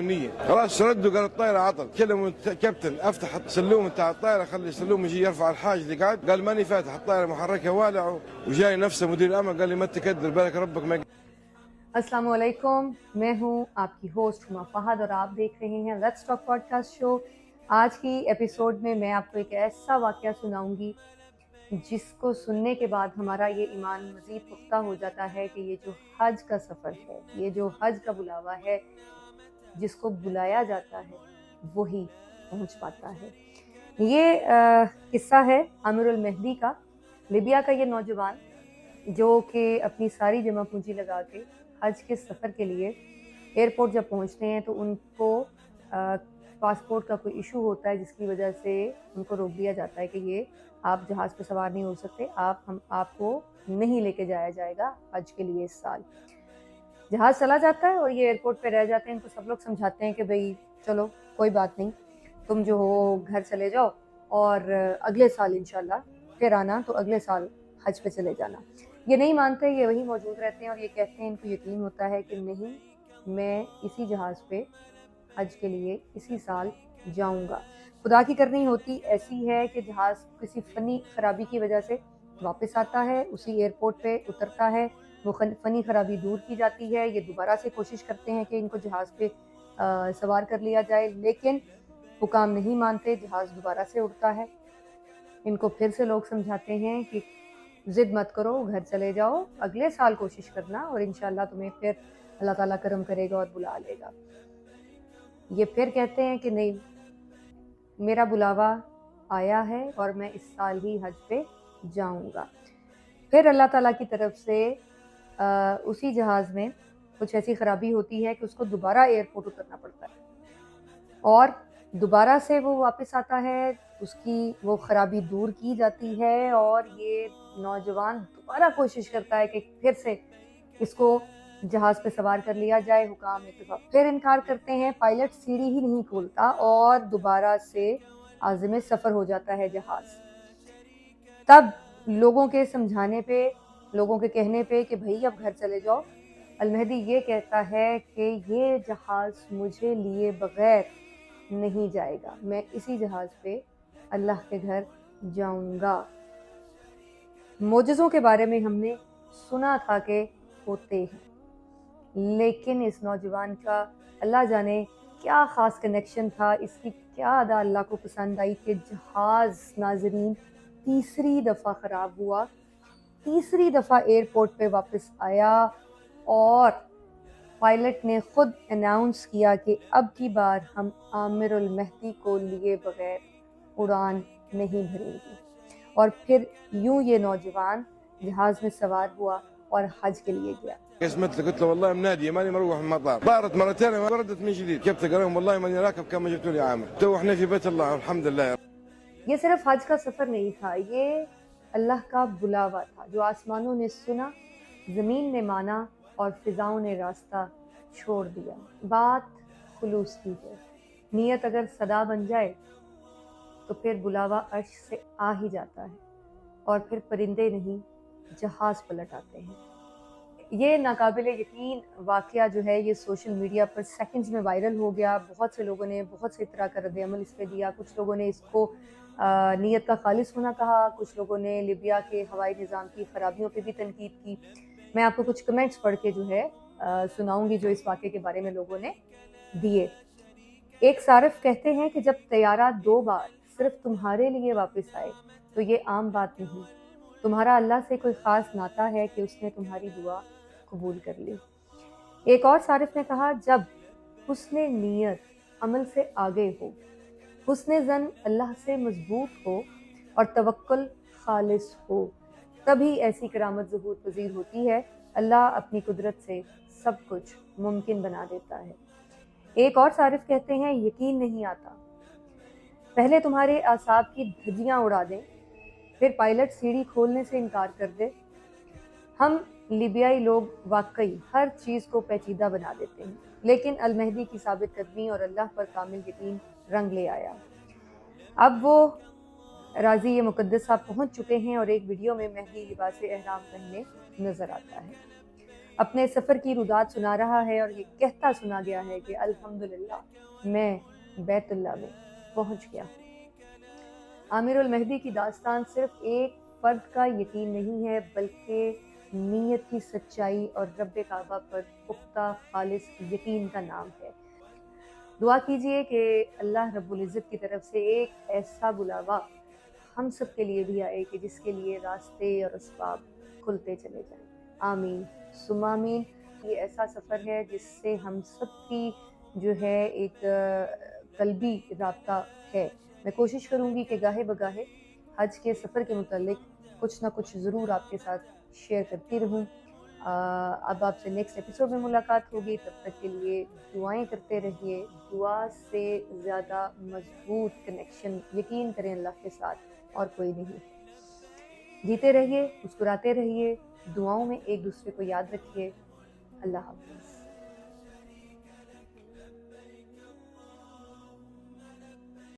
النية خلاص ردوا قال الطائرة عطل كلموا كابتن افتح السلوم بتاع الطائرة خلي السلوم يجي يرفع الحاج اللي قاعد قال ماني فاتح الطائرة محركة والع وجاي نفسه مدير الأمن قال لي ما تكدر بالك ربك ما अस्सलाम वालेकुम, मैं हूँ आपकी होस्ट हुमा फहद और आप देख रहे हैं लेट्स टॉक पॉडकास्ट शो। आज की एपिसोड में मैं आपको एक ऐसा वाक़या सुनाऊंगी जिसको सुनने के बाद हमारा ये ईमान मज़ीद पुख्ता हो जाता है कि ये जो हज का सफ़र है, ये जो हज का बुलावा है, जिसको बुलाया जाता है वही पहुँच पाता है। ये किस्सा है आमिरुल मेहदी का। लिबिया का ये नौजवान जो कि अपनी सारी जमा पूंजी लगा के हज के सफ़र के लिए एयरपोर्ट जब पहुंचते हैं तो उनको पासपोर्ट का कोई इशू होता है जिसकी वजह से उनको रोक दिया जाता है कि ये आप जहाज़ पे सवार नहीं हो सकते, हम आपको नहीं लेके जाया जाएगा हज के लिए इस साल। जहाज़ चला जाता है और ये एयरपोर्ट पे रह जाते हैं। इनको सब लोग समझाते हैं कि भाई चलो कोई बात नहीं, तुम जो हो घर चले जाओ और अगले साल इंशाल्लाह फिर आना, तो अगले साल हज पे चले जाना। ये नहीं मानते, ये वहीं मौजूद रहते हैं और ये कहते हैं, इनको यकीन होता है कि नहीं, मैं इसी जहाज़ पे हज के लिए इसी साल जाऊंगा। खुदा की करनी होती ऐसी है कि जहाज़ किसी फ़नी ख़राबी की वजह से वापस आता है, उसी एयरपोर्ट पे उतरता है, वो फ़नी ख़राबी दूर की जाती है। ये दोबारा से कोशिश करते हैं कि इनको जहाज़ पे सवार कर लिया जाए, लेकिन हुकाम नहीं मानते, जहाज़ दोबारा से उड़ता है। इनको फिर से लोग समझाते हैं कि ज़िद मत करो, घर चले जाओ, अगले साल कोशिश करना और इंशाल्लाह तुम्हें फिर अल्लाह ताला करम करेगा और बुला लेगा। ये फिर कहते हैं कि नहीं, मेरा बुलावा आया है और मैं इस साल ही हज पे जाऊंगा। फिर अल्लाह ताला की तरफ से उसी जहाज़ में कुछ ऐसी ख़राबी होती है कि उसको दोबारा एयरपोर्ट उतरना पड़ता है और दोबारा से वो वापस आता है, उसकी वो ख़राबी दूर की जाती है और ये नौजवान दोबारा कोशिश करता है कि फिर से इसको जहाज़ पे सवार कर लिया जाए। हुकाम एक दफ़ा फिर इनकार करते हैं, पायलट सीढ़ी ही नहीं खोलता और दोबारा से आज़िम सफ़र हो जाता है जहाज़। तब लोगों के समझाने पे, लोगों के कहने पे कि भाई अब घर चले जाओ, अल-मेहदी ये कहता है कि ये जहाज़ मुझे लिए बग़ैर नहीं जाएगा, मैं इसी जहाज़ पे अल्लाह के घर जाऊंगा। मोजज़ों के बारे में हमने सुना था कि होते हैं, लेकिन इस नौजवान का अल्लाह जाने क्या ख़ास कनेक्शन था, इसकी क्या अदा अल्लाह को पसंद आई कि जहाज़ नाज़रीन तीसरी दफ़ा ख़राब हुआ, तीसरी दफ़ा एयरपोर्ट पे वापस आया और पायलट ने ख़ुद अनाउंस किया कि अब की बार हम आमिरुल मेहदी को लिए बग़ैर उड़ान नहीं भरेंगे। और फिर यूं ये नौजवान जहाज़ में सवार हुआ और हज के लिए गया। قسمت لي قلت له والله منادي ماني مروح من المطار طارت مرتين وردت من جديد كابتن قال لهم والله ماني راكب كما جبتوا لي عامر تو احنا في بيت الله الحمد لله। ये सिर्फ हज का सफ़र नहीं था, ये अल्लाह का बुलावा था जो आसमानों ने सुना, ज़मीन ने माना और फ़िज़ाओं ने रास्ता छोड़ दिया। बात खुलूस की है, नीयत अगर सदा बन जाए तो फिर बुलावा अर्श से आ ही जाता है और फिर परिंदे नहीं जहाज़ पलट आते हैं। ये नाकाबिल यकीन वाक़या जो है ये सोशल मीडिया पर सेकंड्स में वायरल हो गया। बहुत से लोगों ने बहुत से तरह का रद्द-ए-अमल इस पे दिया। कुछ लोगों ने इसको नीयत का खालिस होना कहा, कुछ लोगों ने लिबिया के हवाई निज़ाम की ख़राबियों पे भी तनकीद की। मैं आपको कुछ कमेंट्स पढ़ के जो है सुनाऊंगी जो इस वाक़े के बारे में लोगों ने दिए। एक सारिफ कहते हैं कि जब तैयारा 2 बार सिर्फ तुम्हारे लिए वापस आए तो ये आम बात नहीं, तुम्हारा अल्लाह से कोई ख़ास नाता है कि उसने तुम्हारी दुआ कबूल कर ली। एक और सारिफ ने कहा, जब हुस्ने नीयत अमल से आगे हो, हुस्ने ज़न अल्लाह से मजबूत हो और तवक्कुल खालिस हो, तभी ऐसी करामत ज़हूर पज़ीर होती है। अल्लाह अपनी कुदरत से सब कुछ मुमकिन बना देता है। एक और सारिफ कहते हैं, यकीन नहीं आता, पहले तुम्हारे आसाब की धज्जियाँ उड़ा दें, फिर पायलट सीढ़ी खोलने से इनकार कर दे। हम लिबियाई लोग वाकई हर चीज़ को पेचीदा बना देते हैं, लेकिन अल-मेहदी की साबित कदमी और अल्लाह पर कामिल यकीन रंग ले आया। अब वो राज़ी ये मुक़द्दस साहब पहुँच चुके हैं और एक वीडियो में मेहदी लिबास एहराम पहने नज़र आता है। اپنے سفر کی رودات سنا رہا ہے اور یہ کہتا سنا گیا ہے کہ الحمدللہ میں بیت اللہ میں پہنچ گیا۔ عامر المہدی کی داستان صرف ایک فرد کا یقین نہیں ہے بلکہ نیت کی سچائی اور رب کعبہ پر پختہ خالص یقین کا نام ہے۔ دعا کیجئے کہ اللہ رب العزت کی طرف سے ایک ایسا بلاوا ہم سب کے لیے بھی آئے کہ جس کے لیے راستے اور اسباب کھلتے چلے جائیں۔ آمین ثم آمین۔ یہ ایسا سفر ہے جس سے ہم سب کی جو ہے ایک قلبی رابطہ ہے۔ میں کوشش کروں گی کہ گاہے بگاہے حج کے سفر کے متعلق کچھ نہ کچھ ضرور آپ کے ساتھ شیئر کرتی رہوں۔ اب آپ سے نیکسٹ ایپیسوڈ میں ملاقات ہوگی، تب تک کے لیے دعائیں کرتے رہیے۔ دعا سے زیادہ مضبوط کنیکشن یقین کریں اللہ کے ساتھ اور کوئی نہیں۔ جیتے رہیے، مسکراتے رہیے، دعاؤں میں ایک دوسرے کو یاد رکھیے۔ اللہ حافظ۔